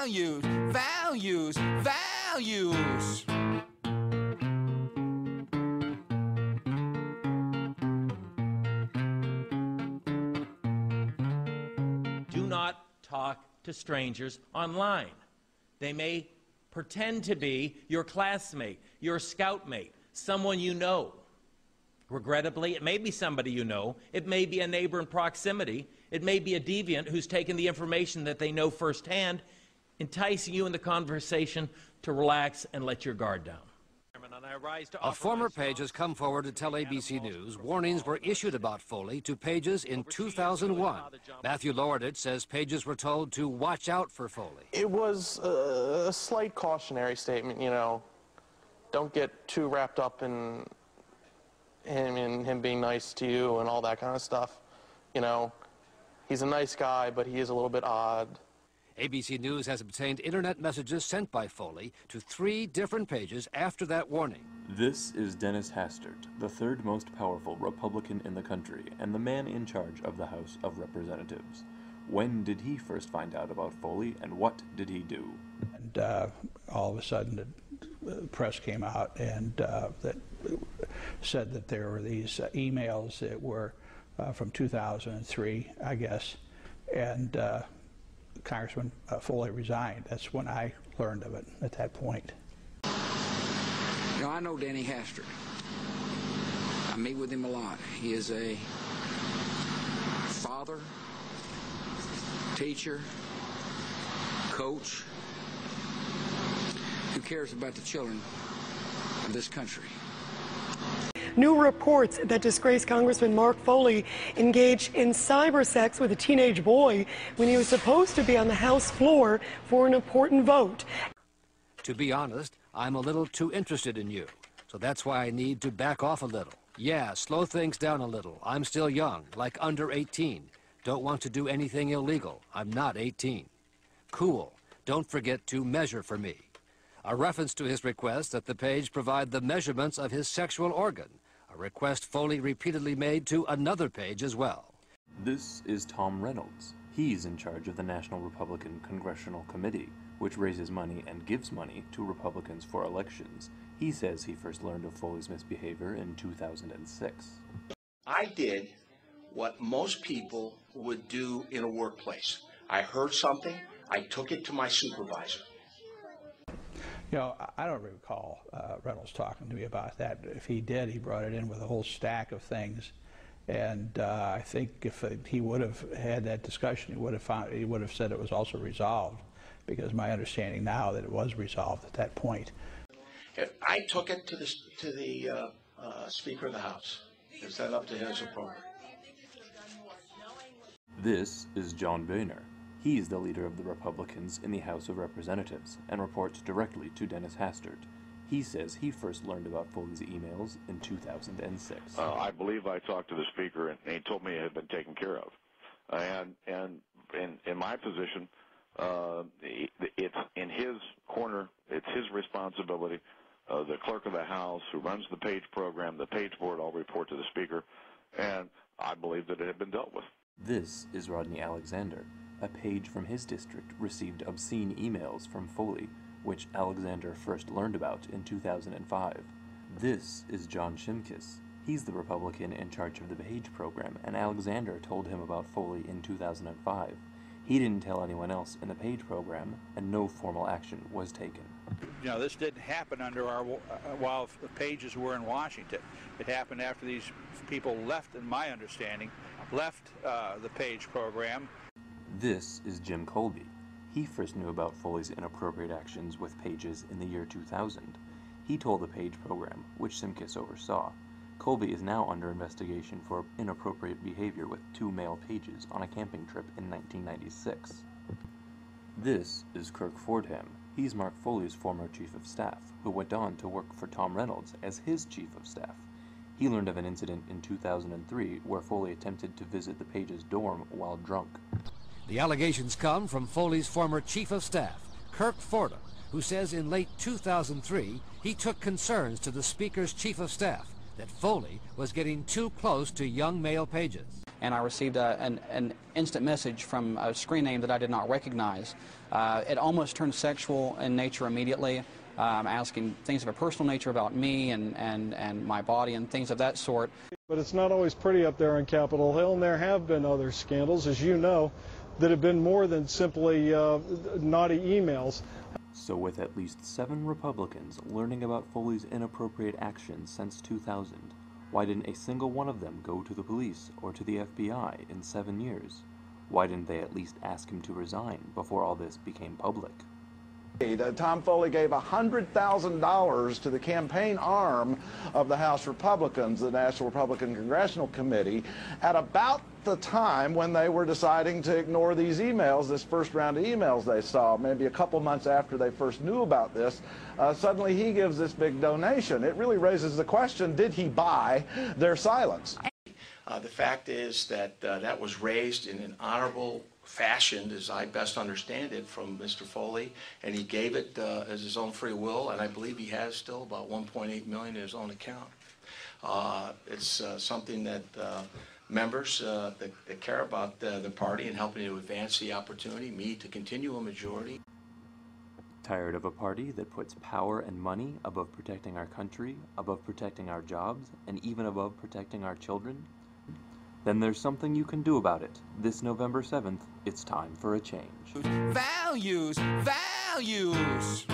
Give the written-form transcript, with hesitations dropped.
values, values, values. Do not talk to strangers online. They may pretend to be your classmate, your scoutmate, someone you know. Regrettably, it may be somebody you know. It may be a neighbor in proximity. It may be a deviant who's taken the information that they know firsthand, enticing you in the conversation to relax and let your guard down. A former page has come forward to tell ABC News warnings were issued about Foley to pages in 2001. Matthew Lordich says pages were told to watch out for Foley. It was a slight cautionary statement, you know. Don't get too wrapped up in him being nice to you and all that kind of stuff. You know, he's a nice guy, but he is a little bit odd. ABC News has obtained internet messages sent by Foley to 3 different pages after that warning. This is Dennis Hastert, the third most powerful Republican in the country and the man in charge of the House of Representatives. When did he first find out about Foley, and what did he do? And all of a sudden the press came out and that said that there were these emails that were from 2003, I guess, and Congressman Foley resigned. That's when I learned of it at that point. You know, I know Danny Hastert. I meet with him a lot. He is a father, teacher, coach, who cares about the children of this country. New reports that disgraced Congressman Mark Foley engaged in cyber sex with a teenage boy when he was supposed to be on the House floor for an important vote. To be honest, I'm a little too interested in you, so that's why I need to back off a little. Yeah, slow things down a little. I'm still young, like under 18. Don't want to do anything illegal. I'm not 18. Cool. Don't forget to measure for me. A reference to his request that the page provide the measurements of his sexual organ, a request Foley repeatedly made to another page as well. This is Tom Reynolds. He's in charge of the National Republican Congressional Committee, which raises money and gives money to Republicans for elections. He says he first learned of Foley's misbehavior in 2006. I did what most people would do in a workplace. I heard something, I took it to my supervisor. You know, I don't recall Reynolds talking to me about that. If he did, he brought it in with a whole stack of things. And I think if he would have had that discussion, he would have said it was also resolved, because my understanding now that it was resolved at that point. I took it to the Speaker of the House. Is that up to his appropriate? This is John Boehner. He's the leader of the Republicans in the House of Representatives and reports directly to Dennis Hastert. He says he first learned about Foley's emails in 2006. I believe I talked to the Speaker, and he told me it had been taken care of. And in my position, it's in his corner. It's his responsibility. The clerk of the House, who runs the page program, the page board, all report to the Speaker, and I believe that it had been dealt with. This is Rodney Alexander. A page from his district received obscene emails from Foley, which Alexander first learned about in 2005. This is John Shimkus. He's the Republican in charge of the Page program, and Alexander told him about Foley in 2005. He didn't tell anyone else in the Page program, and no formal action was taken. You know, this didn't happen under our while the Pages were in Washington. It happened after these people left, in my understanding, left the Page program. This is Jim Colby. He first knew about Foley's inappropriate actions with Pages in the year 2000. He told the Page program, which Shimkus oversaw. Colby is now under investigation for inappropriate behavior with 2 male pages on a camping trip in 1996. This is Kirk Fordham. He's Mark Foley's former chief of staff, who went on to work for Tom Reynolds as his chief of staff. He learned of an incident in 2003 where Foley attempted to visit the Pages' dorm while drunk. The allegations come from Foley's former chief of staff, Kirk Fordham, who says in late 2003 he took concerns to the Speaker's chief of staff that Foley was getting too close to young male pages. and I received an instant message from a screen name that I did not recognize. It almost turned sexual in nature immediately, asking things of a personal nature about me and my body and things of that sort. But it's not always pretty up there on Capitol Hill, and there have been other scandals, as you know, that have been more than simply naughty emails. So with at least 7 Republicans learning about Foley's inappropriate actions since 2000, why didn't a single one of them go to the police or to the FBI in 7 years? Why didn't they at least ask him to resign before all this became public? Tom Foley gave $100,000 to the campaign arm of the House Republicans, the National Republican Congressional Committee, at about the time when they were deciding to ignore these emails, this first round of emails they saw, maybe a couple months after they first knew about this. Suddenly he gives this big donation. It really raises the question, did he buy their silence? The fact is that that was raised in an honorable fashion, as I best understand it, from Mr. Foley, and he gave it as his own free will, and I believe he has still about $1.8 million in his own account. It's something that members that care about the party and helping to advance the opportunity, me to continue a majority. Tired of a party that puts power and money above protecting our country, above protecting our jobs, and even above protecting our children? Then there's something you can do about it. This November 7th, it's time for a change. Values! Values!